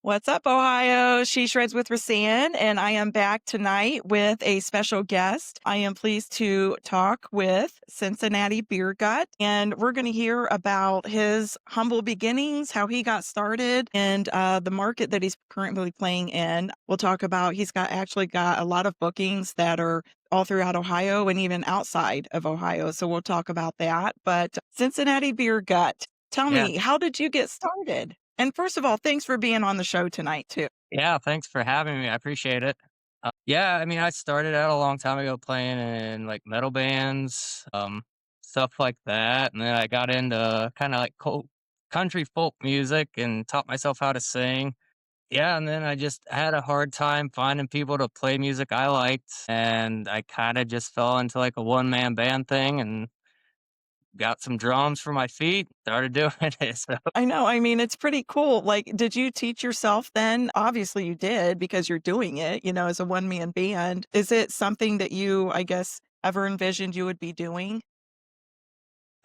What's up, Ohio? She Shreds with Rasan, and I am back tonight with a special guest. I am pleased to talk with Cincinnati Beer Gut, and we're going to hear about his humble beginnings, how he got started, and the market that he's currently playing in. We'll talk about he's actually got a lot of bookings that are all throughout Ohio and even outside of Ohio. So we'll talk about that. But Cincinnati Beer Gut, tell Yeah, me, how did you get started? And first of all, thanks for being on the show tonight too. yeah, thanks for having me, I appreciate it. Yeah, I mean, I started out a long time ago playing in, like, metal bands, stuff like that, and then I got into kinda, like, country folk music and taught myself how to sing. Yeah, and then I just had a hard time finding people to play music I liked, and I kinda just fell into, like, a one-man band thing and got some drums for my feet, started doing it, so I know, I mean, it's pretty cool. Like, did you teach yourself then? Obviously you did because you're doing it, as a one-man band. Is it something that you, I guess, ever envisioned you would be doing,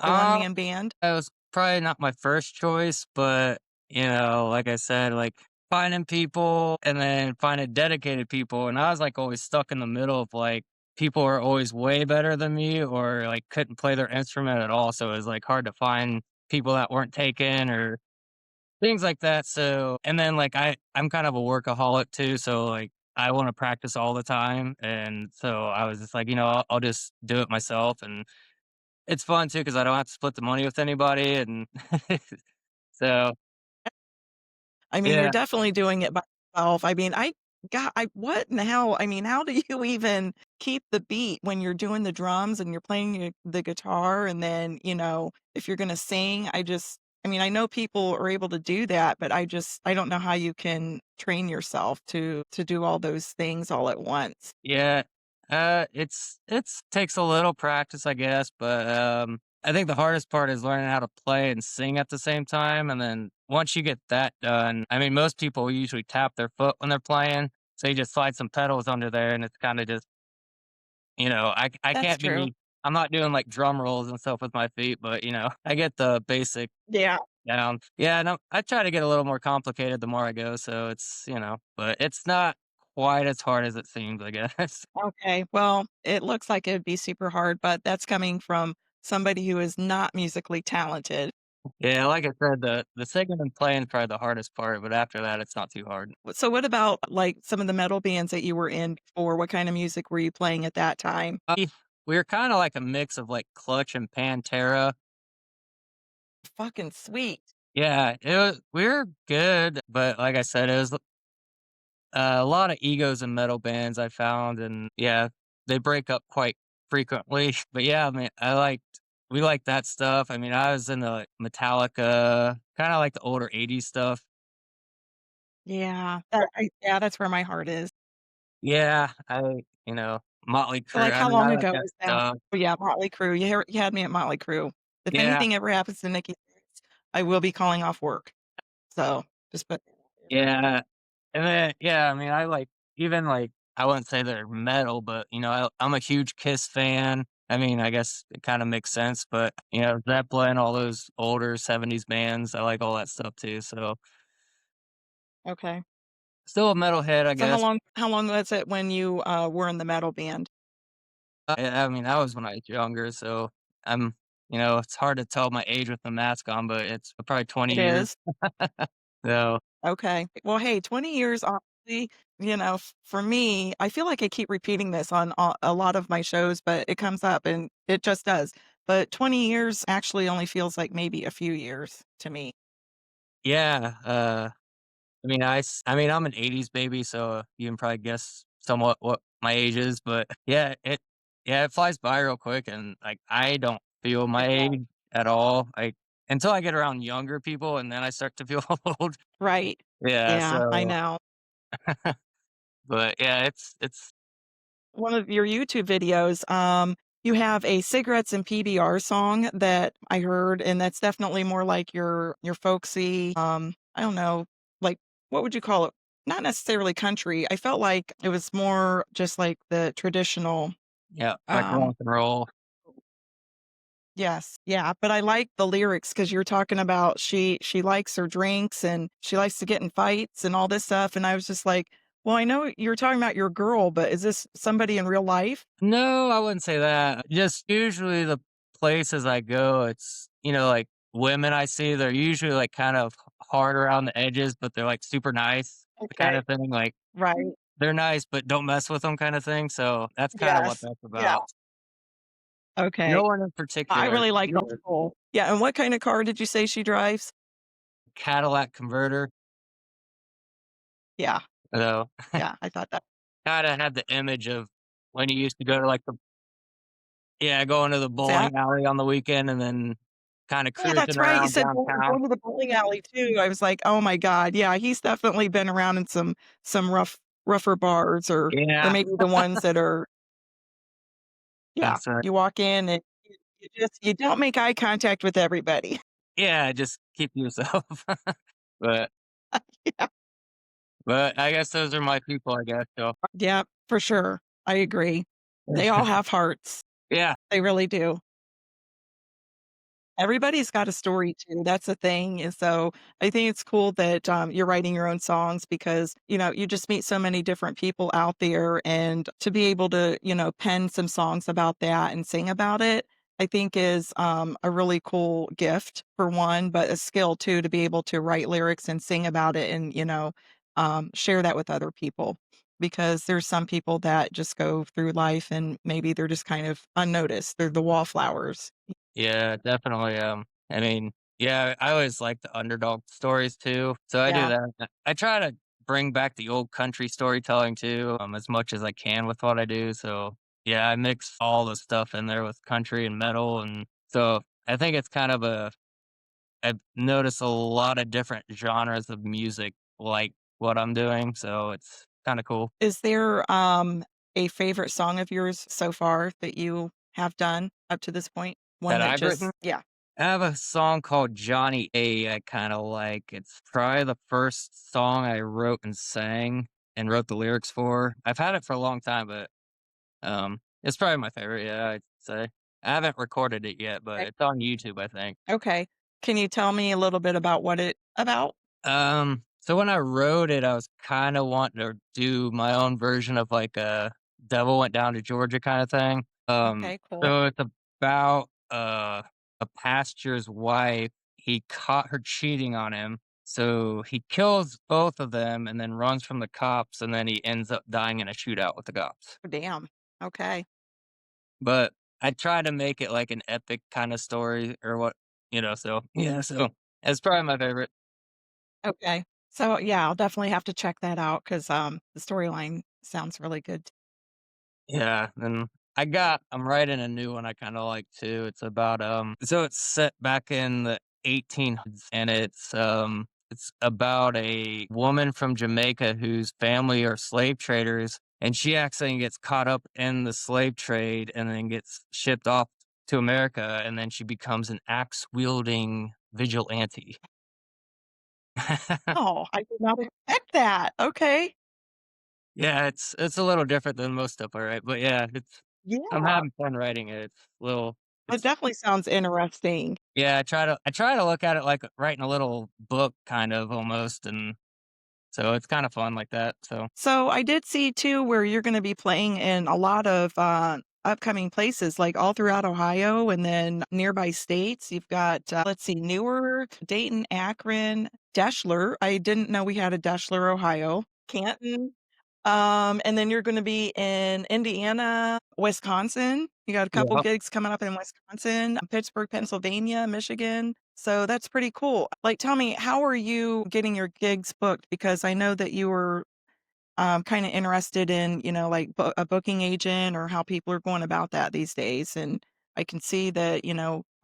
a uh one-man band? That was probably not my first choice, but, like I said, like, finding people and then finding dedicated people, and I was, like, always stuck in the middle of, like, people are always way better than me or, like, couldn't play their instrument at all, so it was, like, hard to find people that weren't taken or things like that, so and then, like, I'm kind of a workaholic too, so, like, I wanna practice all the time, and so I was just like, I'll just do it myself, and it's fun too because I don't have to split the money with anybody, and so, I mean, you're yeah. definitely doing it by yourself. I mean, what in the hell? I mean, how do you even keep the beat when you're doing the drums and you're playing the guitar? And then, if you're going to sing, I mean, I know people are able to do that, but I don't know how you can train yourself to do all those things all at once. Yeah, it's takes a little practice, I guess, but, I think the hardest part is learning how to play and sing at the same time, and then once you get that done, I mean, most people usually tap their foot when they're playing, so you just slide some pedals under there, and it's kinda just I That's can't true. be I'm not doing, like, drum rolls and stuff with my feet, but, I get the basic Yeah. down. Yeah, no, I try to get a little more complicated the more I go, so but it's not quite as hard as it seems, I guess. Okay. Well, it looks like it would be super hard, but that's coming from somebody who is not musically talented. Yeah, like I said, the singing and playing is probably the hardest part, but after that, it's not too hard. So what about, like, some of the metal bands that you were in before? What kind of music were you playing at that time? We were kinda like a mix of, like, Clutch and Pantera. Fucking sweet. Yeah, we were good, but like I said, it was a lot of egos in metal bands I found, and yeah, they break up quite frequently. But yeah, I mean, we liked that stuff. I mean, I was into like Metallica, kind of like the older '80s stuff. Yeah, yeah, that's where my heart is. Yeah, Motley So, Crue. like, I how mean, I long like ago that was that? stuff. Oh, yeah, Motley Crue. You had me at Motley Crue. If Yeah, anything ever happens to Nikki Sixx, I will be calling off work. So, just put that out there. yeah, and then yeah, I mean, I like even like I wouldn't say they're metal, but I'm a huge Kiss fan. I mean, I guess it kind of makes sense, but Zeppelin, all those older '70s bands, I like all that stuff too. So Okay. still a metalhead, I So guess. how long was it when you, were in the metal band? I mean, that was when I was younger, so I'm, it's hard to tell my age with the mask on, but it's probably 20 It years. is? So Okay. Well, hey, 20 years, honestly, for me, I feel like I keep repeating this on a lot of my shows, but it comes up and it just does. But 20 years actually only feels like maybe a few years to me. yeah, I mean, I'm an '80s baby, so you can probably guess somewhat what my age is, but yeah, it flies by real quick, and, like, I don't feel my It does. age at all, until I get around younger people, and then I start to feel old. Right. Yeah, Yeah, I so know. but, yeah, it's One of your YouTube videos, you have a cigarettes and PBR song that I heard, and that's definitely more like your folksy, I don't know, like, what would you call it? Not necessarily country. I felt like it was more just like the traditional, yeah, like um rock and roll. Yes. Yeah, but I like the lyrics because 'cause you're talking about she likes her drinks and she likes to get in fights and all this stuff, and I was just like, "Well, I know you're talking about your girl, but is this somebody in real life?" No, I wouldn't say that. Just usually the places I go, it's, like women I see, they're usually like kind of hard around the edges, but they're like super nice, the kind Okay. of thing. Like Right. they're nice, but don't mess with them kind of thing. So that's kind of what Yes. that's Yeah. about. Okay. No one in I particular. really like the whole Yeah, and what kinda car did you say she drives? Cadillac converter, Yeah. though. Yeah, I thought that. Kinda had the image of when you used to go to like the yeah, going to the What's that? bowling alley on the weekend and then kinda Yeah, that's cruising right. You around said downtown. going to the bowling alley too. I was like, "Oh my god." Yeah, he's definitely been around in some rougher bars or Yeah, maybe the ones that are yeah, that's right. you walk in and you don't make eye contact with everybody. Yeah, just keep to yourself. But Yeah. but I guess those are my people, I guess, so Yeah, for sure. I agree. They all have hearts. yeah, They really do. Everybody's got a story too, that's the thing, and so I think it's cool that, you're writing your own songs because, you just meet so many different people out there, and to be able to, pen some songs about that and sing about it, I think is, a really cool gift for one, but a skill too to be able to write lyrics and sing about it and, share that with other people. Because there's some people that just go through life and maybe they're just kind of unnoticed, they're the wallflowers. yeah, definitely, I mean, yeah, I always like the underdog stories too, so I do Yeah. that. I try to bring back the old country storytelling too, as much as I can with what I do, so, yeah, I mix all the stuff in there with country and metal, and so I think it's kind of I've noticed a lot of different genres of music like what I'm doing, so it's kinda cool. Is there, a favorite song of yours so far that you have done up to this point? One That that I've written? just yeah. I have a song called Johnny A I kinda like. It's probably the first song I wrote and sang and wrote the lyrics for. I've had it for a long time, but, it's probably my favorite, yeah, I'd say. I haven't recorded it yet, but Okay. it's on YouTube, I think. Okay. Can you tell me a little bit about what it about? So when I wrote it, I was kinda wanting to do my own version of, like, a Devil Went Down to Georgia kinda thing. Okay, cool. So it's about, a pastor's wife. He caught her cheating on him, so he kills both of them and then runs from the cops, and then he ends up dying in a shootout with the cops. Oh, damn. Okay. But I try to make it like an epic kinda story or what so yeah, so it's probably my favorite. Okay. So, yeah, I'll definitely have to check that out 'cause, the storyline sounds really good. Yeah, and I'm writing a new one I kinda like too. It's about, so it's set back in the 1800s, and it's about a woman from Jamaica whose family are slave traders, and she accidentally gets caught up in the slave trade and then gets shipped off to America, and then she becomes an axe-wielding vigilante. Oh, I did not expect that. Okay. Yeah, it's a little different than most stuff I write, but yeah, I'm Yeah. having fun writing it. It It's definitely sounds interesting. yeah, I try to look at it like writing a little book kind of almost, and so it's kinda fun like that, so So I did see too where you're gonna be playing in a lot of, upcoming places, like, all throughout Ohio and then nearby states. You've got, let's see, Newark, Dayton, Akron, Deschler. I didn't know we had a Deschler, Ohio. Canton. And then you're gonna be in Indiana, Wisconsin. You got a couple yeah. gigs coming up in Wisconsin, Pittsburgh, Pennsylvania, Michigan. So that's pretty cool. Like, tell me, how are you getting your gigs booked? Because I know that you were kind of interested in, like a booking agent or how people are going about that these days. And I can see that,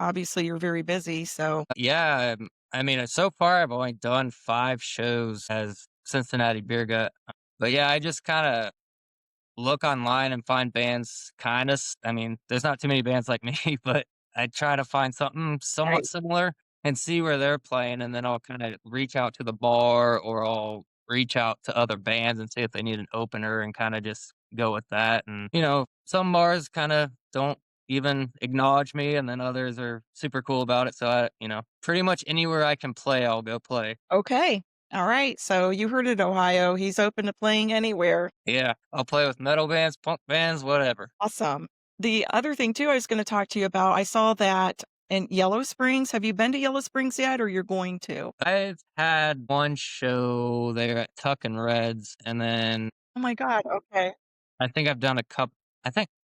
obviously you're very busy. So, Yeah, I mean, so far I've only done 5 shows as Cincinnati Beer Gut, but yeah, I just kinda look online and find bands kinda I mean, there's not too many bands like me, but I try to find something somewhat right. similar and see where they're playing, and then I'll kinda reach out to the bar or I'll reach out to other bands and see if they need an opener and kinda just go with that, and, some bars kinda don't even acknowledge me, and then others are super cool about it. So pretty much anywhere I can play, I'll go play. Okay. All right. So you heard it, Ohio. He's open to playing anywhere. Yeah, I'll play with metal bands, punk bands, whatever. Awesome. The other thing too I was gonna talk to you about, I saw that in Yellow Springs. Have you been to Yellow Springs yet or you're going to? I've had one show there at Tuck and Reds, and then Oh my god, okay. I think I've done a couple.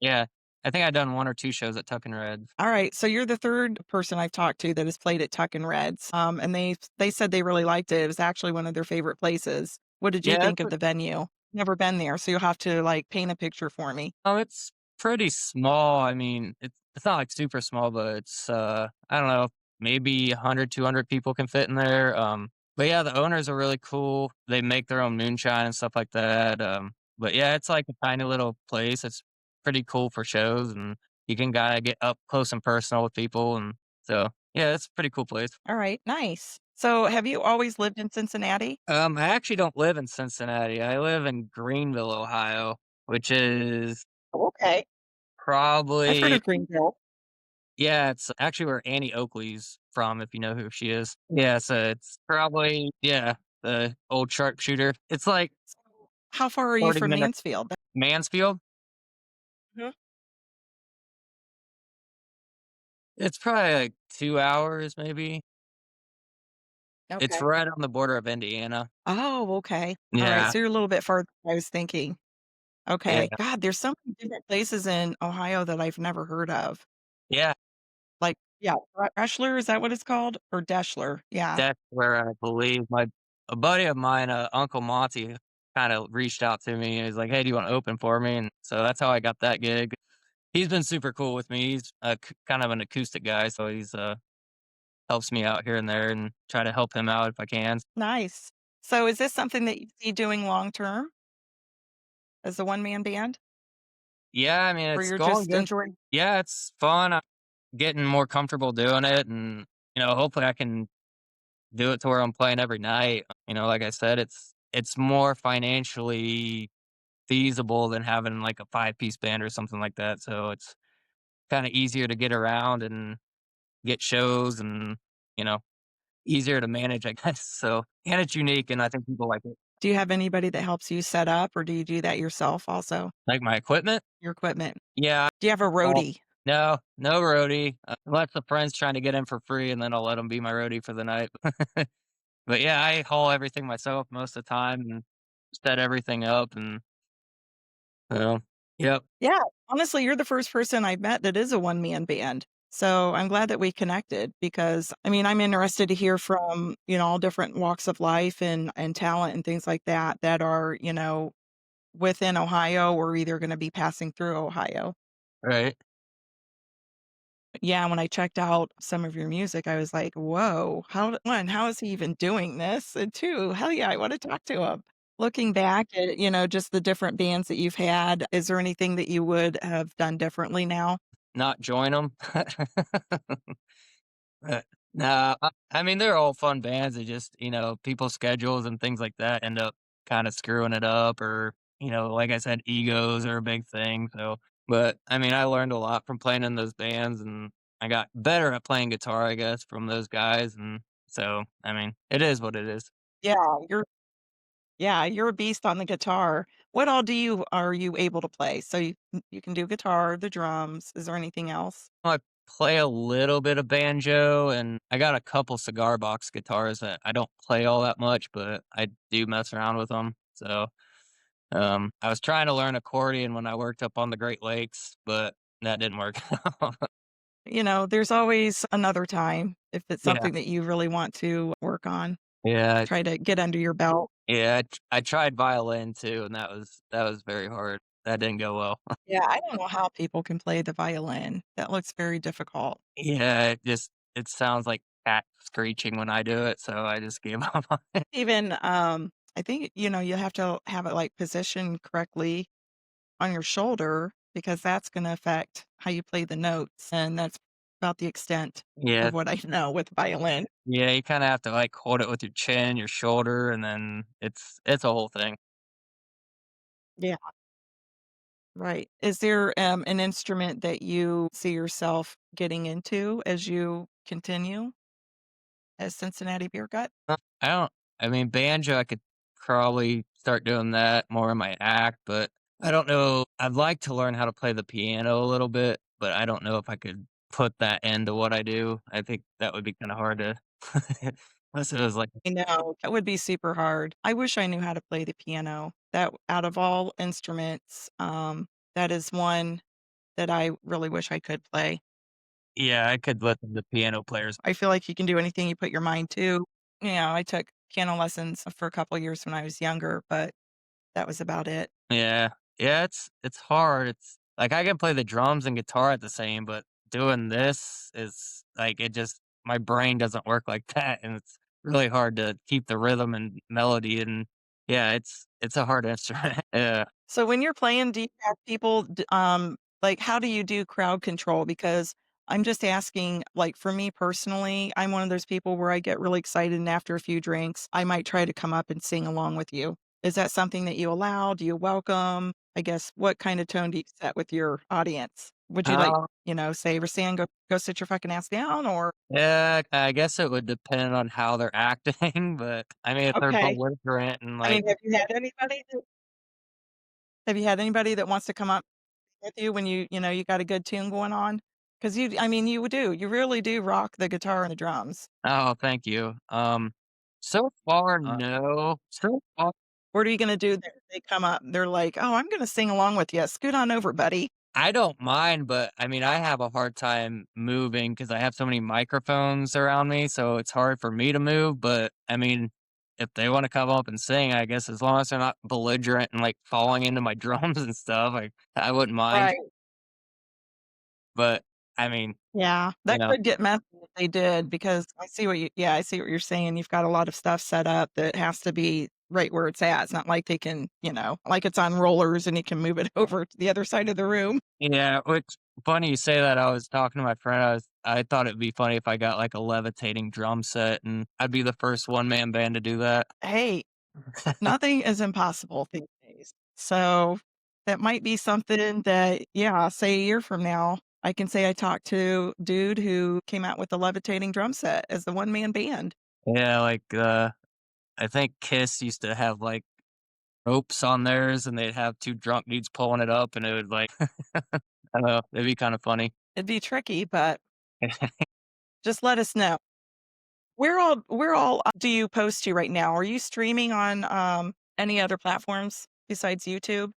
Yeah, I think I've done 1 or 2 shows at Tuck and Reds. All right, so you're the 3rd person I've talked to that has played at Tuck and Reds, and they said they really liked it. It was actually one of their favorite places. What did you Yeah, think of the venue? Never been there, so you'll have to, like, paint a picture for me. it's pretty small. I mean, it's not like super small, but it's I don't know, maybe 100, 200 people can fit in there. But yeah, the owners are really cool. They make their own moonshine and stuff like that. But yeah, it's like a tiny little place. It's pretty cool for shows, and you can kinda get up close and personal with people, and so yeah, it's a pretty cool place. All right, nice. So have you always lived in Cincinnati? I actually don't live in Cincinnati. I live in Greenville, Ohio, which is Oh, okay. I've heard probably of Greenville. yeah, it's actually where Annie Oakley's from, if you know who she is. Yeah, so it's probably yeah, the old sharpshooter. It's like So how far are you 40 from minutes Mansfield? Mansfield? Mhm. It's probably like 2 hours maybe. It's Okay. right on the border of Indiana. Oh, okay. All right, Yeah, so you're a little bit farther than I was thinking. yeah, Okay. God, there's so many different places in Ohio that I've never heard of. yeah. Like, yeah, Eschler, is that what it's called? Or Deschler? Yeah. That's where I believe a buddy of mine, Uncle Monty, kinda reached out to me. He's like, "Hey, do you wanna open for me?" And so that's how I got that gig. He's been super cool with me. He's a kind of an acoustic guy, so he's helps me out here and there, and try to help him out if I can. Nice. So is this something that you see doing long term as a one-man band? Yeah, I mean, Or it's you're going just good. enjoying. Yeah, it's fun. I'm getting more comfortable doing it, and hopefully I can do it to where I'm playing every night. Like I said, it's more financially feasible than having like a 5-piece band or something like that. So it's kind of easier to get around and get shows, and you know, easier to manage, I guess. So and it's unique, and I think people like it. Do you have anybody that helps you set up, or do you do that yourself also? Like my equipment? Your equipment? Yeah. Do you have a Well, roadie? no, no roadie, unless the friend's trying to get in for free, and then I'll let him be my roadie for the night. But yeah, I haul everything myself most of the time and set everything up, and so yep, Yeah, honestly, you're the first person I've met that is a one-man band. So I'm glad that we connected because I mean, I'm interested to hear from, all different walks of life and talent and things like that that are, within Ohio or either going to be passing through Ohio. right, Yeah, when I checked out some of your music, I was like, "Whoa, one, how is he even doing this? And two, hell yeah, I want to talk to him." Looking back at, just the different bands that you've had, is there anything that you would have done differently now? not join them. Nah, I mean, they're all fun bands. It just, people's schedules and things like that end up kinda screwing it up, or, like I said, egos are a big thing, so but, I mean, I learned a lot from playing in those bands, and I got better at playing guitar, I guess, from those guys, and so, I mean, it is what it is. Yeah, you're yeah, you're a beast on the guitar. What all are you able to play? So you can do guitar, the drums. Is there anything else? I play a little bit of banjo, and I got a couple cigar box guitars that I don't play all that much, but I do mess around with them. So, I was trying to learn accordion when I worked up on the Great Lakes, but that didn't work out. There's always another time if it's Yeah, something that you really want to work on. yeah, Try to get under your belt. yeah. I tried violin too, and that was very hard. That didn't go well. Yeah, I don't know how people can play the violin. That looks very difficult. Yeah, it sounds like cat screeching when I do it, so I just gave up on it. Even, I think, you have to have it, like, positioned correctly on your shoulder because that's gonna affect how you play the notes, and that's about the extent Yeah, of what I know with violin. yeah. You kind of have to like hold it with your chin, your shoulder, and then it's a whole thing. Yeah. Right. Is there, an instrument that you see yourself getting into as you continue as Cincinnati Beer Gut? I don't I mean, banjo, I could probably start doing that more in my act, but I don't know. I'd like to learn how to play the piano a little bit, but I don't know if I could put that into what I do. I think that would be kinda hard to unless it was like I know, that would be super hard. I wish I knew how to play the piano. That out of all instruments, that is one that I really wish I could play. yeah, I could listen to piano players. I feel like you can do anything you put your mind to. I took piano lessons for a couple years when I was younger, but that was about it. Yeah. Yeah, it's hard. It's like I can play the drums and guitar at the same, but doing this is like it just my brain doesn't work like that, and it's really hard to keep the rhythm and melody, and yeah, it's a hard instrument. Yeah. So when you're playing, do you have people like, how do you do crowd control? Because I'm just asking, like, for me personally, I'm one of those people where I get really excited, and after a few drinks, I might try to come up and sing along with you. Is that something that you allow? Do you welcome? I guess, what kind of tone do you set with your audience? Would you, like, Uh, say, "Roseanne, go sit your fucking ass down," or yeah, I guess it would depend on how they're acting, but I mean, if they're okay. belligerent and I like, mean, have you had anybody that wants to come up with you when you got a good tune going on? Because you really do rock the guitar and the drums. oh, thank you. So far, no. So far What are you gonna do there? They come up, they're like, "Oh, I'm gonna sing along with you. Scoot on over, buddy." I don't mind, but I mean, I have a hard time moving because I have so many microphones around me, so it's hard for me to move. But I mean, if they want to come up and sing, I guess as long as they're not belligerent and like falling into my drums and stuff, I wouldn't mind. Right. But I mean, Yeah, you that know, could get messy if they did because I see what you're saying. You've got a lot of stuff set up that has to be right where it's at. It's not like they can, like it's on rollers and you can move it over to the other side of the room. yeah. Which funny you say that. I was talking to my friend. I thought it'd be funny if I got like a levitating drum set, and I'd be the first one man band to do that. Hey, nothing is impossible these days. So, that might be something that, yeah, say a year from now, I can say I talked to dude who came out with the levitating drum set as the one-man band. Yeah, like I think Kiss used to have like ropes on theirs, and they'd have 2 drunk dudes pulling it up, and it would, like I don't know, it'd be kinda funny. It'd be tricky, but just let us know. Where all do you post to right now? Are you streaming on, any other platforms besides YouTube?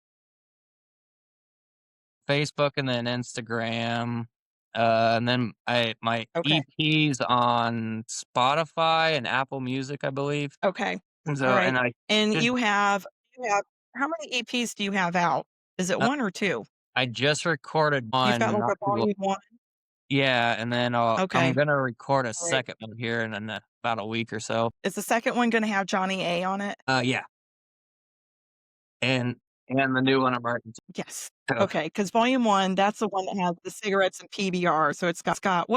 Facebook and then Instagram, and then I my Okay, EP's on Spotify and Apple Music, I believe. okay, So alright. and I And just you have how many EPs do you have out? Is it uh, 1 or 2? I just recorded You've got, one like, not a too lo volume 1? yeah, and then, I'm Okay, gonna record a alright. second one here in about a week or so. Is the second one gonna have Johnny A on it? Yeah, and and the new one I'm writing Yes. too. Okay. Because volume 1, that's the one that has the cigarettes and PBR, so it's got Scott.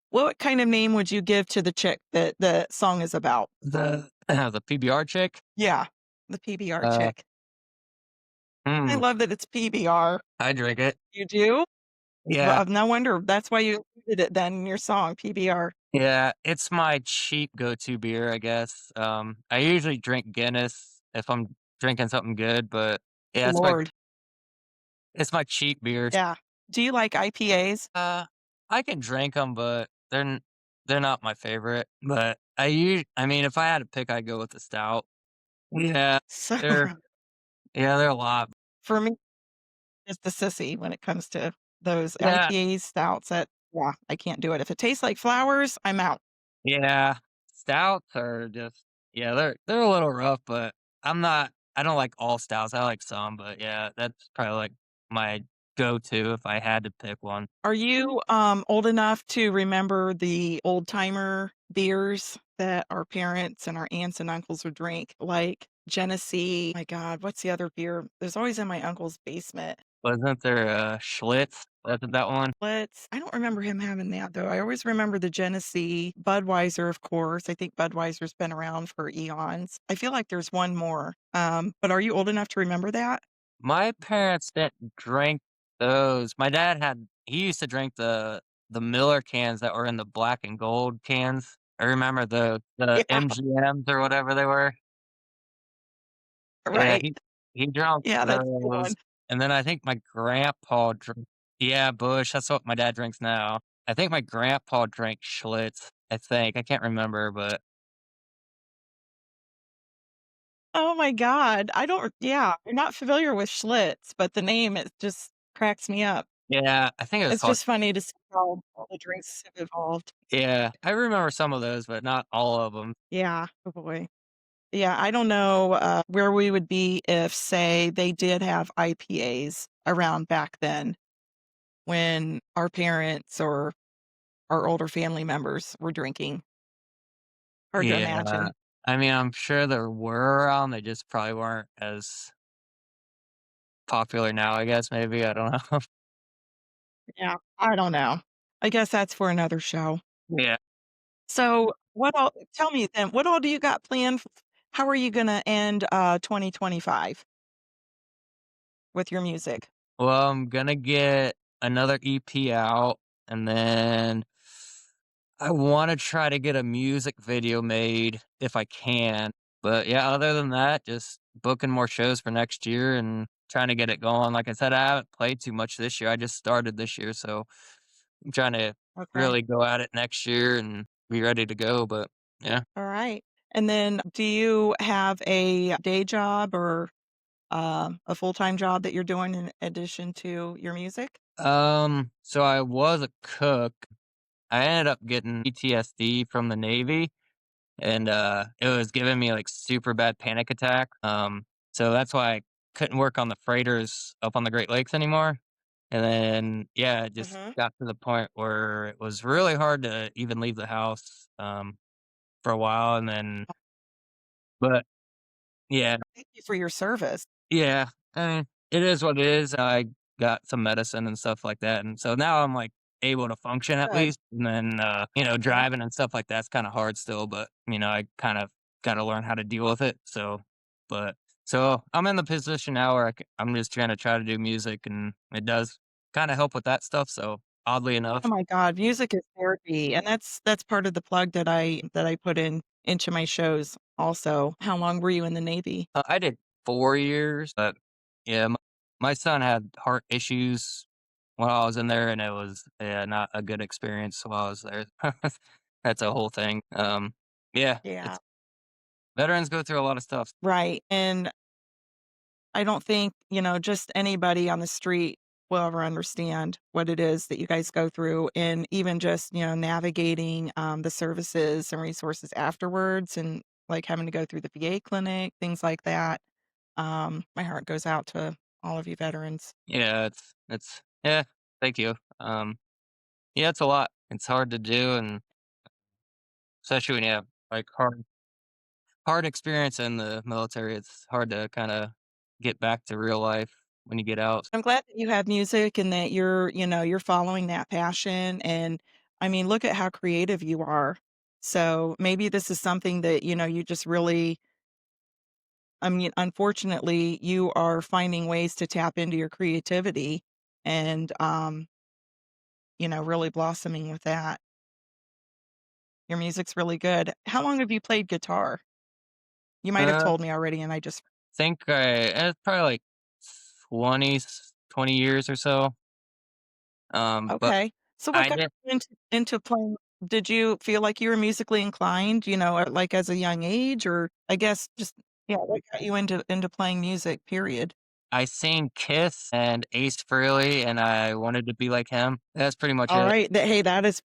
What kind of name would you give to the chick that the song is about? The PBR chick, Yeah, the PBR uh, chick. I mm, love that it's PBR. I drink it. You do? Yeah, Well, no wonder that's why you included it then in your song, PBR. yeah, it's my cheap go-to beer, I guess. I usually drink Guinness if I'm drinking something good, but yeah, Lord. it's my cheap beer. Yeah. Do you like IPAs? Uh, I can drink them, but they're not my favorite. But I mean, if I had to pick, I'd go with the stout. Yeah, So, they're they're a lot. for me, it's the sissy when it comes to those Yeah, IPAs, stouts that yeah, I can't do it. If it tastes like flowers, I'm out. yeah, stouts are just yeah, they're a little rough, but I don't like all stouts. I like some, but yeah, that's probably like my go-to if I had to pick one. Are you, old enough to remember the old-timer beers that our parents and our aunts and uncles would drink, like Genesee my god, what's the other beer? There's always in my uncle's basement. Wasn't there Schlitz? Wasn't that one? I don't remember him having that, though. I always remember the Genesee, Budweiser, of course. I think Budweiser's been around for eons. I feel like there's one more, but are you old enough to remember that? My parents didn't drink those. My dad he used to drink the Miller cans that were in the black and gold cans. I remember the Yeah, MGMs or whatever they were. Yeah, right. he drank Yeah, that's a good those, one. and then I think my grandpa drank. Yeah, Bush, that's what my dad drinks now. I think my grandpa drank Schlitz, I think, I can't remember, but Oh my god. I don't yeah, I'm not familiar with Schlitz, but the name, it just cracks me up. yeah, I think it was It's called. just funny to see how all the drinks have evolved. Yeah, I remember some of those, but not all of them. Yeah. Oh boy. Yeah, I don't know, where we would be if, say, they did have IPAs around back then when our parents or our older family members were drinking. Hard to Yeah, imagine. I mean, I'm sure there were around, they just probably weren't as popular now, I guess, maybe, I don't know. Yeah, I don't know. I guess that's for another show. Yeah. So, what all tell me then, what all do you got planned? How are you gonna end, 2025 with your music? Well, I'm gonna get another EP out, and then I wanna try to get a music video made if I can. But, yeah, other than that, just booking more shows for next year and trying to get it going. Like I said, I haven't played too much this year, I just started this year, so I'm trying to Okay. really go at it next year and be ready to go, but yeah. All right. And then do you have a day job or, a full-time job that you're doing in addition to your music? So I was a cook. I ended up getting PTSD from the Navy, and, it was giving me, like, super bad panic attack, so that's why I couldn't work on the freighters up on the Great Lakes anymore, and then, yeah, it just Mhm. got to the point where it was really hard to even leave the house, for a while, and then but yeah. Thank you for your service. Yeah, I mean, it is what it is. I got some medicine and stuff like that, and so now I'm, like, able to function at Good. least, and then, Mhm. driving and stuff like that's kinda hard still, but, I kind of gotta learn how to deal with it, but so I'm in the position now where I'm just try to do music, and it does kinda help with that stuff, so oddly Oh enough. my god, music is therapy, and that's part of the plug that I put in into my shows also. How long were you in the Navy? I did 4 years, but yeah, my son had heart issues while I was in there, and it was, yeah, not a good experience while I was there. That's a whole thing. Yeah, Yeah. it's veterans go through a lot of stuff. Right, and I don't think, just anybody on the street will ever understand what it is that you guys go through and even just, navigating, the services and resources afterwards and, like, having to go through the VA clinic, things like that. My heart goes out to all of you veterans. Yeah, yeah, thank you. Yeah, it's a lot. It's hard to do, and especially when you have, like, hard experience in the military, it's hard to kinda get back to real life when you get out. I'm glad that you have music and that you're following that passion, and, I mean, look at how creative you are. So, maybe this is something that, you just really I mean, unfortunately, you are finding ways to tap into your creativity and, really blossoming with that. Your music's really good. How long have you played guitar? You might have Uh told me already and I just think it's probably like 20 years or so. But okay. So what I got did you into playing did you feel like you were musically inclined, like, as a young age? Or I guess just yeah, what got you into playing music, period? I seen Kiss and Ace Frehley, and I wanted to be like him. That's pretty much it. Alright, hey, that is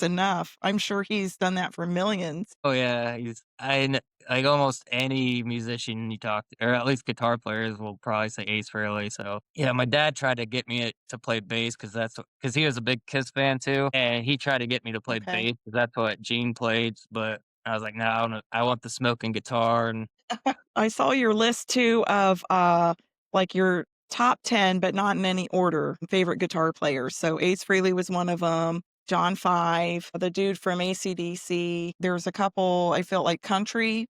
enough. I'm sure he's done that for millions. Oh yeah, he's I kn like almost any musician you talk to, or at least guitar players will probably say Ace Frehley. So yeah, my dad tried to get me to play bass because he was a big Kiss fan too, and he tried to get me to play Okay. bass because that's what Gene played. But I was like, no, I want the smoking guitar, and I saw your list too of, like, your top 10, but not in any order, favorite guitar players. So Ace Frehley was one of them. John Five, the dude from AC/DC. There's a couple, I felt like country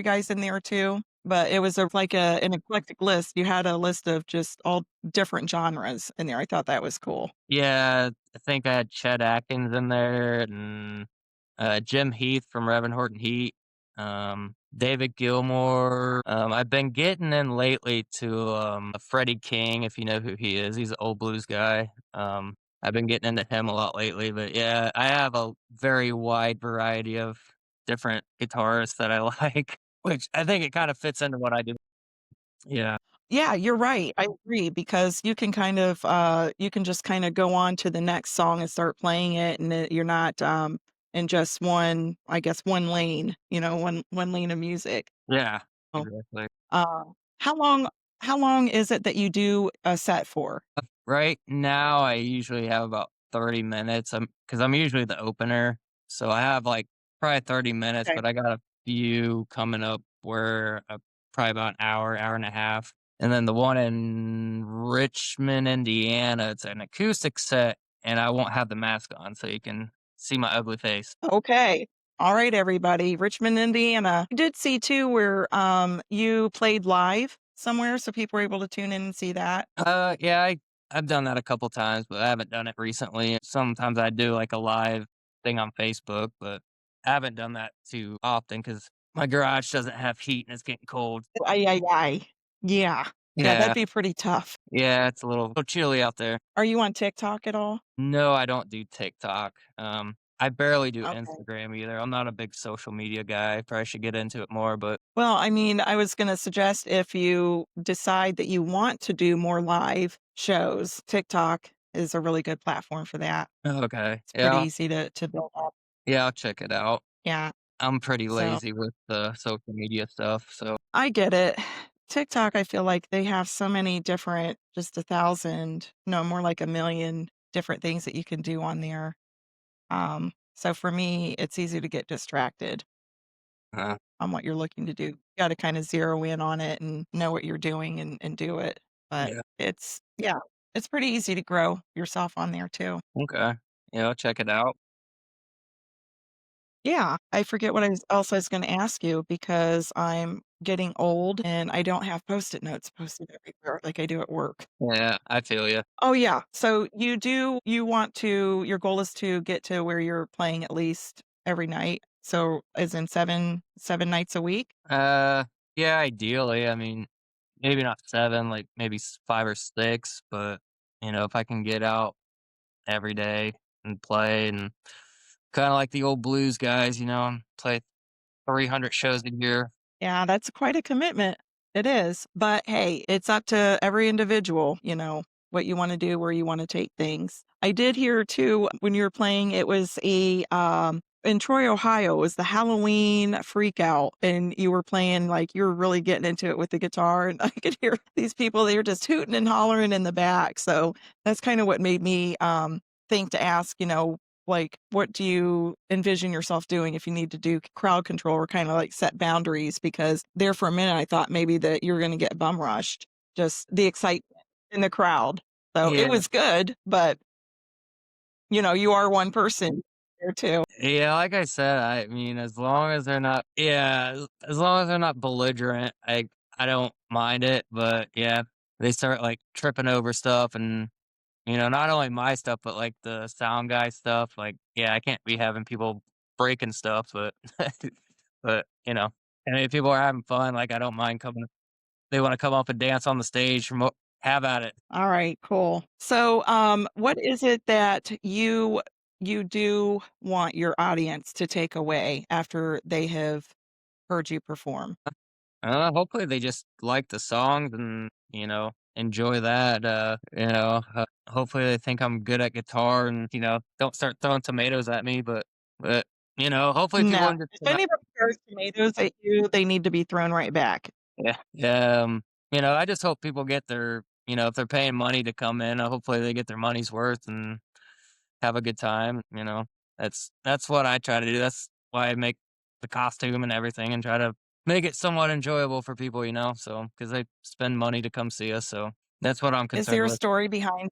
guys in there too. but it was like an eclectic list. You had a list of just all different genres in there. I thought that was cool. Yeah, I think I had Chet Atkins in there and, Jim Heath from Reverend Horton Heat, David Gilmour. I've been getting in lately to, Freddie King, if you know who he is. He's an old blues guy. I've been getting into him a lot lately, but yeah, I have a very wide variety of different guitarists that I like, which I think it kind of fits into what I do. Yeah. Yeah, you're right. I agree because you can you can just kinda go on to the next song and start playing it, and you're not, in just one, I guess, one lane, one lane of music. Yeah, Oh, exactly. uh, how long how long is it that you do a set for? Right now, I usually have about 30 minutes. Because I'm usually the opener, so I have like probably 30 minutes, Okay. but I got a few coming up where probably about an hour, hour and a half. And then the one in Richmond, Indiana, it's an acoustic set, and I won't have the mask on, so you can see my ugly face. Okay. Alright, everybody. Richmond, Indiana. I did see too where, you played live somewhere, so people were able to tune in and see that. Yeah, I've done that a couple times, but I haven't done it recently. Sometimes I do like a live thing on Facebook, but I haven't done that too often because my garage doesn't have heat and it's getting cold. Ay, ay, ay. Yeah. Yeah, that'd Yeah, be pretty tough. yeah, it's a little chilly out there. Are you on TikTok at all? No, I don't do TikTok. I barely do Okay. Instagram either. I'm not a big social media guy. Probably should get into it more, but Well, I mean, I was gonna suggest if you decide that you want to do more live shows, TikTok is a really good platform for that. okay, It's pretty easy to build up. yeah, I'll check it out. Yeah. I'm pretty So, lazy with the social media stuff, so I get it. TikTok, I feel like they have so many different just 1,000, no, more like 1,000,000 different things that you can do on there. So for me, it's easy to get distracted uh, on what you're looking to do. You gotta kinda zero in on it and know what you're doing and do it. But yeah, yeah, it's pretty easy to grow yourself on there too. okay, yeah, I'll check it out. Yeah, I forget what I was gonna ask you because I'm getting old and I don't have Post-it notes posted everywhere like I do at work. Yeah, I feel you. Oh, yeah. So you want to your goal is to get to where you're playing at least every night? So as in 7 nights a week? Uh, yeah, ideally, I mean, maybe not 7, like, maybe 5 or 6, but, if I can get out every day and play and kinda like the old blues guys, and play 300 shows a year. Yeah, that's quite a commitment. It is. But hey, it's up to every individual, what you wanna do, where you wanna take things. I did hear too when you were playing, it was in Troy, Ohio, it was the Halloween freak out, and you were playing, like, you were really getting into it with the guitar, and I could hear these people, they were just hooting and hollering in the back, so that's kinda what made me, think to ask, like, what do you envision yourself doing if you need to do crowd control or kinda, like, set boundaries? Because there for a minute, I thought maybe that you were gonna get bum rushed, just the excitement in the crowd. So, it Yeah. was good, but, you are one person there too. Yeah, like I said, I mean, as long as they're not yeah, as long as they're not belligerent, I don't mind it, but, yeah, they start, like, tripping over stuff and not only my stuff, but, like, the sound guy stuff, like, yeah, I can't be having people breaking stuff, but but, and if people are having fun, like, I don't mind coming they wanna come up and dance on the stage, have at it. Alright, cool. So, what is it that you do want your audience to take away after they have heard you perform? Hopefully they just like the songs and, enjoy that, hopefully they think I'm good at guitar and, don't start throwing tomatoes at me, but, hopefully people No. understand. If anybody throws tomatoes at you, they need to be thrown right back. Yeah. Yeah, I just hope people get their if they're paying money to come in, hopefully they get their money's worth and have a good time, That's what I try to do. That's why I make the costume and everything and try to make it somewhat enjoyable for people, so because they spend money to come see us, so that's what I'm Is concerned there a with. story behind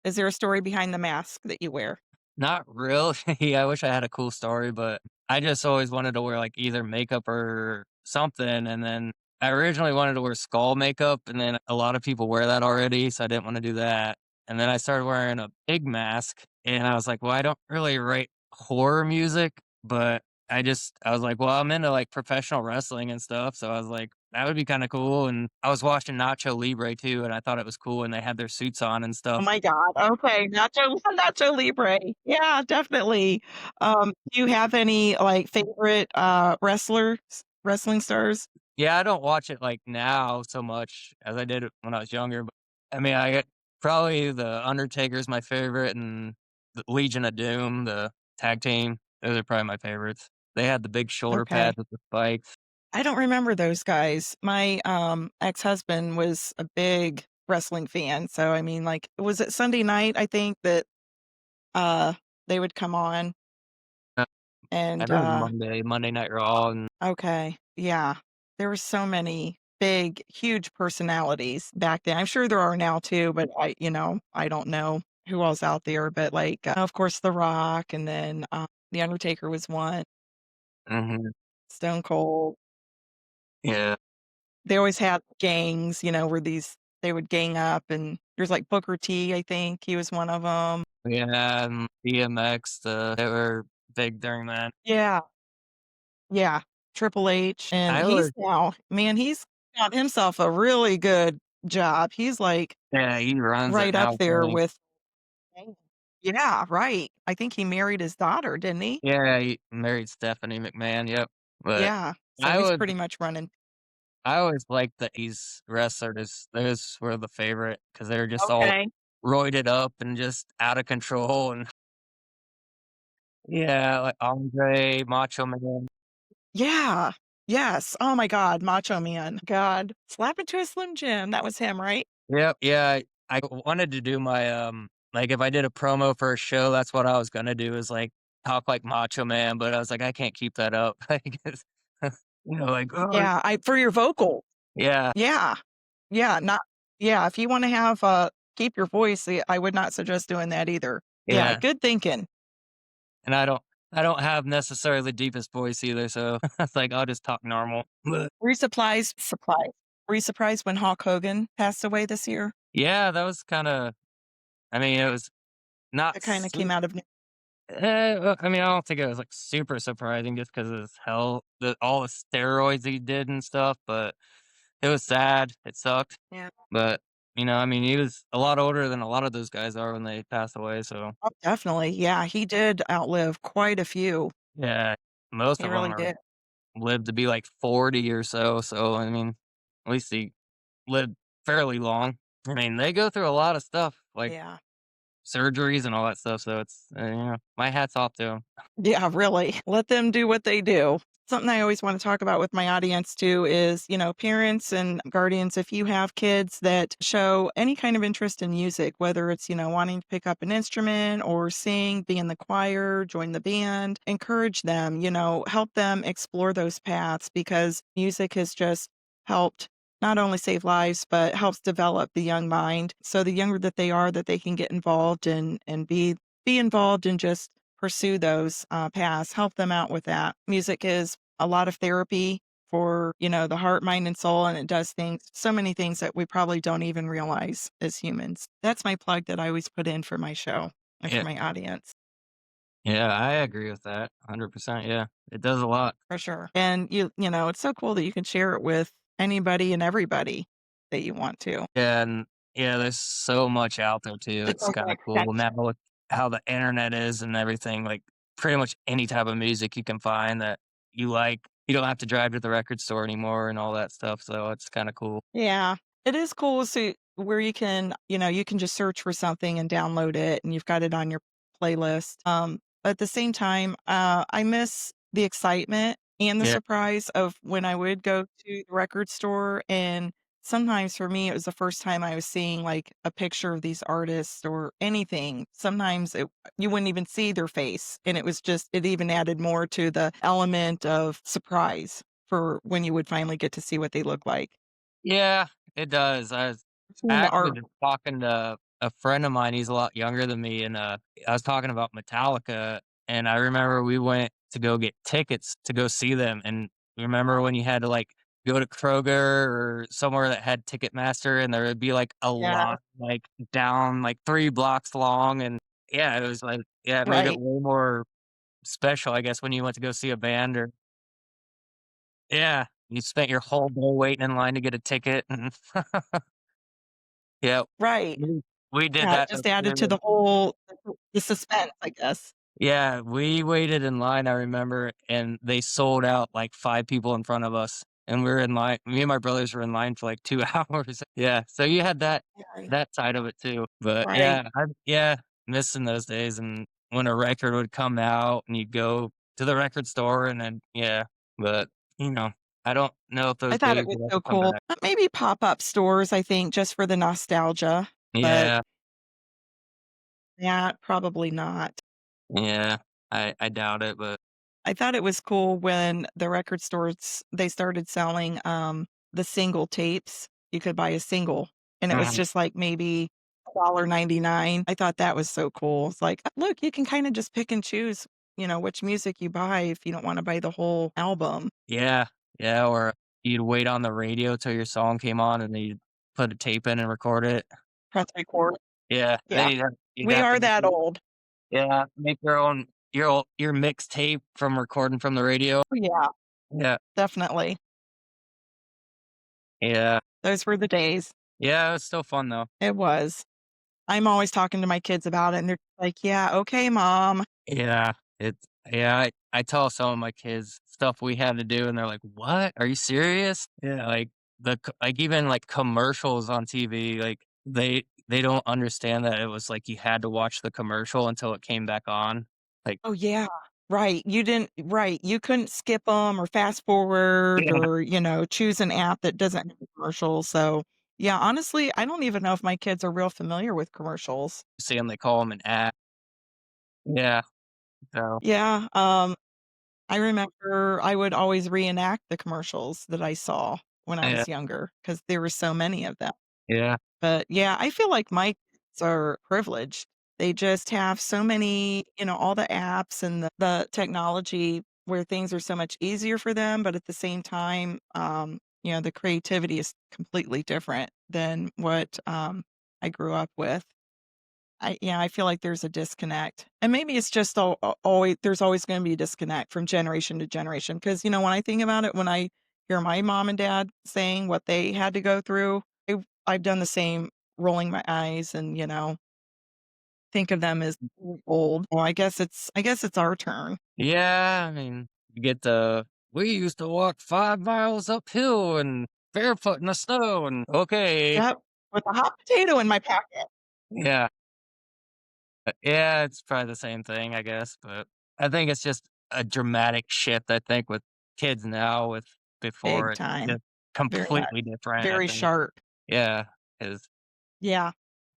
is there a story behind the mask that you wear? Not really. I wish I had a cool story, but I just always wanted to wear, like, either makeup or something, and then I originally wanted to wear skull makeup, and then a lot of people wear that already, so I didn't wanna do that, and then I started wearing a big mask, and I was like, "Well, I don't really write horror music," but I was like, "Well, I'm into, like, professional wrestling and stuff," so I was like, "That would be kinda cool," and I was watching Nacho Libre too, and I thought it was cool, and they had their suits on and Oh stuff. my god, okay, Nacho Nacho Libre. Yeah, definitely. Do you have any, like, favorite, wrestling stars? Yeah, I don't watch it, like, now so much as I did it when I was younger, but, I mean, I probably The Undertaker's my favorite and the Legion of Doom, the tag team. Those are probably my favorites. They had the big shoulder Okay. pads with the spikes. I don't remember those guys. My, ex-husband was a big wrestling fan, so, I mean, like, was it Sunday night, I think, that, uh, they would come on Uh, I and, think it was Monday Night Raw, and okay, yeah. There were so many big, huge personalities back then. I'm sure there are now too, but I don't know who else out there, but, like, of course, The Rock, and then, The Undertaker was one, mhm, Stone Cold. yeah, They always had gangs, where they would gang up, and there's, like, Booker T, I think he was one of them. yeah, and DMX, they were big during that. Yeah, yeah, Triple H, and I was he's got himself a really good job. He's, like, Yeah, he runs it right up now, I there think. with Yeah, right. I think he married his daughter, didn't he? Yeah, he married Stephanie McMahon, yep, but Yeah, so I he's would pretty much running. I always liked the East wrestlers. Those were the favorite because they were just all Okay. roided up and just out of control, and yeah, like Andre, Macho Man. Yeah. Yes. Oh my god, Macho Man. God. Slap it to a Slim Jim. That was him, right? Yep, yeah, I wanted to do my, like, if I did a promo for a show, that's what I was gonna do is, like, talk like Macho Man, but I was like, "I can't keep that up." Like, it's like, "Oh" Yeah, I for your vocal. Yeah, Yeah. Yeah, not yeah, if you wanna keep your voice, I would not suggest doing that either. Yeah, yeah, good thinking. and I don't have necessarily the deepest voice either, so it's like, I'll just talk normal. But, Supplies. Were you surprised when Hulk Hogan passed away this year? yeah, that was kinda I mean, it was not That kinda came out of n I mean, I don't think it was, like, super surprising just 'cause of his health all the steroids he did and stuff, but it was sad, it sucked, Yeah. but, I mean, he was a lot older than a lot of those guys are when they pass away, so, Oh, definitely. Yeah, he did outlive quite a few. yeah, most He of them really are did. lived to be, like, 40 or so, I mean, at least he lived fairly long. I mean, they go through a lot of stuff, like Yeah. surgeries and all that stuff, so my hat's off to him. Yeah, really. Let them do what they do. Something I always want to talk about with my audience too is, parents and guardians, if you have kids that show any kind of interest in music, whether it's, wanting to pick up an instrument or sing, be in the choir, join the band, encourage them, help them explore those paths because music has just helped not only save lives, but helps develop the young mind. So the younger that they are, that they can get involved and be involved and just pursue those, paths, help them out with that. Music is a lot of therapy for, the heart, mind, and soul, and it does so many things that we probably don't even realize as humans. That's my plug that I always put in for my show and for Yeah. my audience, Yeah, I agree with that 100%, yeah. It does a lot. for sure. And it's so cool that you can share it with anybody and everybody that you want to. Yeah, and yeah, there's so much out there too, It's it's like an kinda cool now extension. with how the internet is and everything, like, pretty much any type of music you can find that you like. You don't have to drive to the record store anymore and all that stuff, so it's kinda cool. Yeah, it is cool where you can just search for something and download it, and you've got it on your playlist. But at the same time, I miss the excitement and the Yeah. surprise of when I would go to the record store, and sometimes for me, it was the first time I was seeing, like, a picture of these artists or anything. Sometimes you wouldn't even see their face, and it even added more to the element of surprise for when you would finally get to see what they look like. Yeah, it does. I Seeing the actually art. was talking to a friend of mine, he's a lot younger than me, and, I was talking about Metallica, and I remember we went to go get tickets to go see them, and remember when you had to, like, go to Kroger or somewhere that had Ticketmaster and there would be, like, a Yeah, line, like, down, like, 3 blocks long, and yeah, it was like yeah, it made it right, way more special, I guess, when you went to go see a band or yeah, you spent your whole day waiting in line to get a ticket and yeah, right. we did Yeah, it that just up added to too. the suspense, I guess. Yeah, we waited in line, I remember, and they sold out, like, 5 people in front of us, and we were in line me and my brothers were in line for, like, 2 hours. Yeah, so you had Right, that side of it too, but right. yeah, missing those days and when a record would come out and you'd go to the record store and then yeah, but, you know, I don't know if I those thought days it was will so ever come cool. back. Maybe pop-up stores, I think, just for the nostalgia, but Yeah, yeah, probably not. yeah, I doubt it, but I thought it was cool when the record stores they started selling, the single tapes. You could buy a single, and it was mhm. just, like, maybe $1.99. I thought that was so cool. It's like, "Look, you can kinda just pick and choose, which music you buy if you don't wanna buy the whole album." Yeah, yeah, or you'd wait on the radio till your song came on, and then you'd put a tape in and record it. Press record. Yeah, then Yeah. you'd We have to are that old. make your mixtape from recording from the radio. Oh, yeah, Yeah, definitely. yeah, Those were the days. yeah, it was still fun though. It was. I'm always talking to my kids about it, and they're like, "Yeah, okay, mom." Yeah, it's yeah, I tell some of my kids stuff we had to do, and they're like, "What? Are you serious?" Yeah, like, like, even, like, commercials on TV, like, they don't understand that it was, like, you had to watch the commercial until it came back on. Like Oh, yeah. Right, you didn't right, you couldn't skip them or fast forward yeah, or, choose an app that doesn't have commercials, so, yeah, honestly, I don't even know if my kids are real familiar with commercials. see 'em, they call 'em an ad. Yeah, so Yeah, I remember I would always reenact the commercials that I saw when I yeah, was younger because there were so many of them. yeah, But, yeah, I feel like my kids are privileged. They just have so many, all the apps and the technology where things are so much easier for them, but at the same time, the creativity is completely different than what, I grew up with. I feel like there's a disconnect, and maybe it's just always there's always gonna be a disconnect from generation to generation. Because when I think about it, when I hear my mom and dad saying what they had to go through, I've done the same, rolling my eyes and, think of them as old. Well, I guess it's our turn. yeah, I mean, you get the "We used to walk 5 miles uphill and barefoot in the snow," and okay. Yep, with a hot potato in my pocket. Yeah, yeah, it's probably the same thing, I guess, but I think it's just a dramatic shift, I think, with kids now with before, Big it's time. just Very much. completely different, I Very think. sharp. Yeah, 'cause Yeah.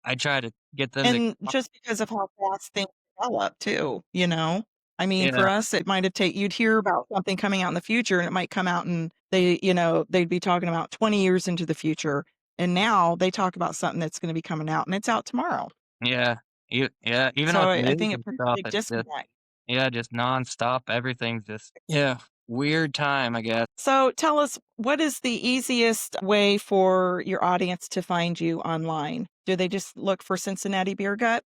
I try to get them to And just because of how fast things develop too, you know? I mean, for yeah, us, it might have you'd hear about something coming out in the future, and it might come out and they'd be talking about 20 years into the future, and now they talk about something that's gonna be coming out, and it's out tomorrow. yeah, even So with I news think it and puts a stuff, big it's just disconnect. yeah, just nonstop, everything's just yeah, weird time, I guess. So tell us, what is the easiest way for your audience to find you online? Do they just look for Cincinnati Beer Gut?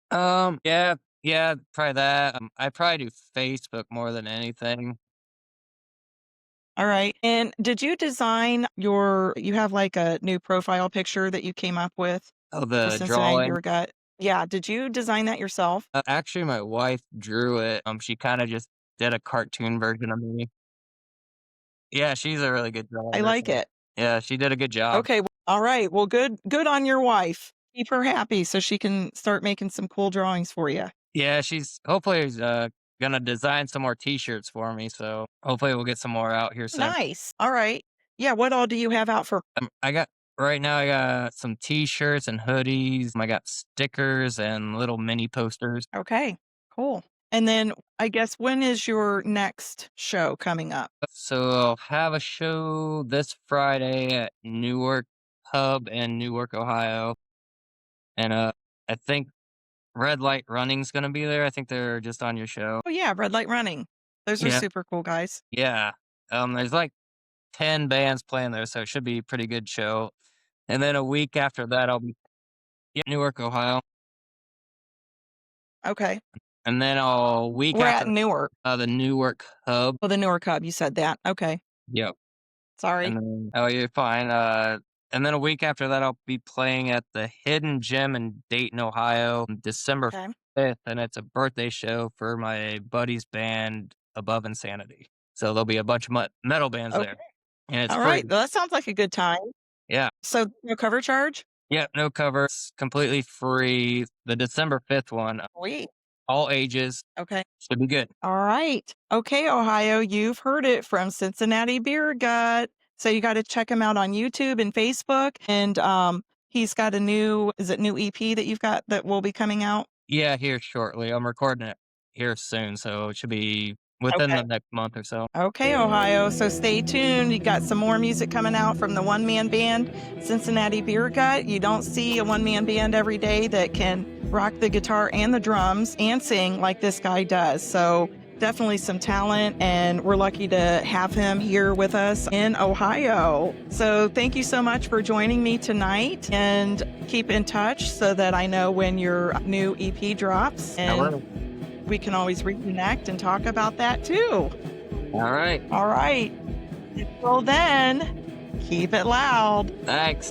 Yeah, yeah, probably that, I probably do Facebook more than anything. Alright, and did you design you have, like, a new profile picture that you came up with Oh, for the Cincinnati drawing? Beer Gut? Yeah, did you design that yourself? Actually, my wife drew it, she kinda just did a cartoon version of me. Yeah, she's a really good I drawer, like so it. yeah, she did a good job. Okay, alright, well, good on your wife. Keep her happy so she can start making some cool drawings for you. Yeah, she's hopefully gonna design some more T-shirts for me, so hopefully we'll get some more out here soon. Nice, alright. Yeah, what all do you have out for I got right now I got some T-shirts and hoodies, I got stickers and little mini posters. okay, cool. And then, I guess, when is your next show coming up? So I'll have a show this Friday at Newark Hub in Newark, Ohio, and, I think Red Light Running's gonna be there, I think they're just on your show. Oh, yeah, Red Light Running. Those are Yeah, super cool guys. yeah, there's, like 10 bands playing there, so it should be a pretty good show. And then a week after that, I'll be yeah, Newark, Ohio. Okay. And then a week We're at after Newark. the Newark hub. Oh, the Newark Hub. You said that. Okay. Yep. And Sorry. then oh, you're fine. And then a week after that, I'll be playing at the Hidden Gem in Dayton, Ohio, on December Okay. 5th, and it's a birthday show for my buddy's band, Above Insanity. So there'll be a bunch of metal bands Okay. there, and it's All free. right. Well, that sounds like a good time. Yeah. So no cover charge? Yeah, no cover. It's completely free. The December 5th one, Sweet. all ages. Okay. Should be good. All right. Okay, Ohio, you've heard it from Cincinnati Beer Gut. So you got to check him out on YouTube and Facebook. And he's got a new EP that you've got that will be coming out? Yeah, here shortly. I'm recording it here soon, so it should be within Okay. the next month or so. Okay, Ohio. So stay tuned. You got some more music coming out from the one-man band, Cincinnati Beer Gut. You don't see a one-man band every day that can rock the guitar and the drums and sing like this guy does. So definitely some talent, and we're lucky to have him here with us in Ohio. So thank you so much for joining me tonight, and keep in touch so that I know when your new EP drops. I will. And we can always reconnect and talk about that too. All right. All right. Until then, keep it loud. Thanks.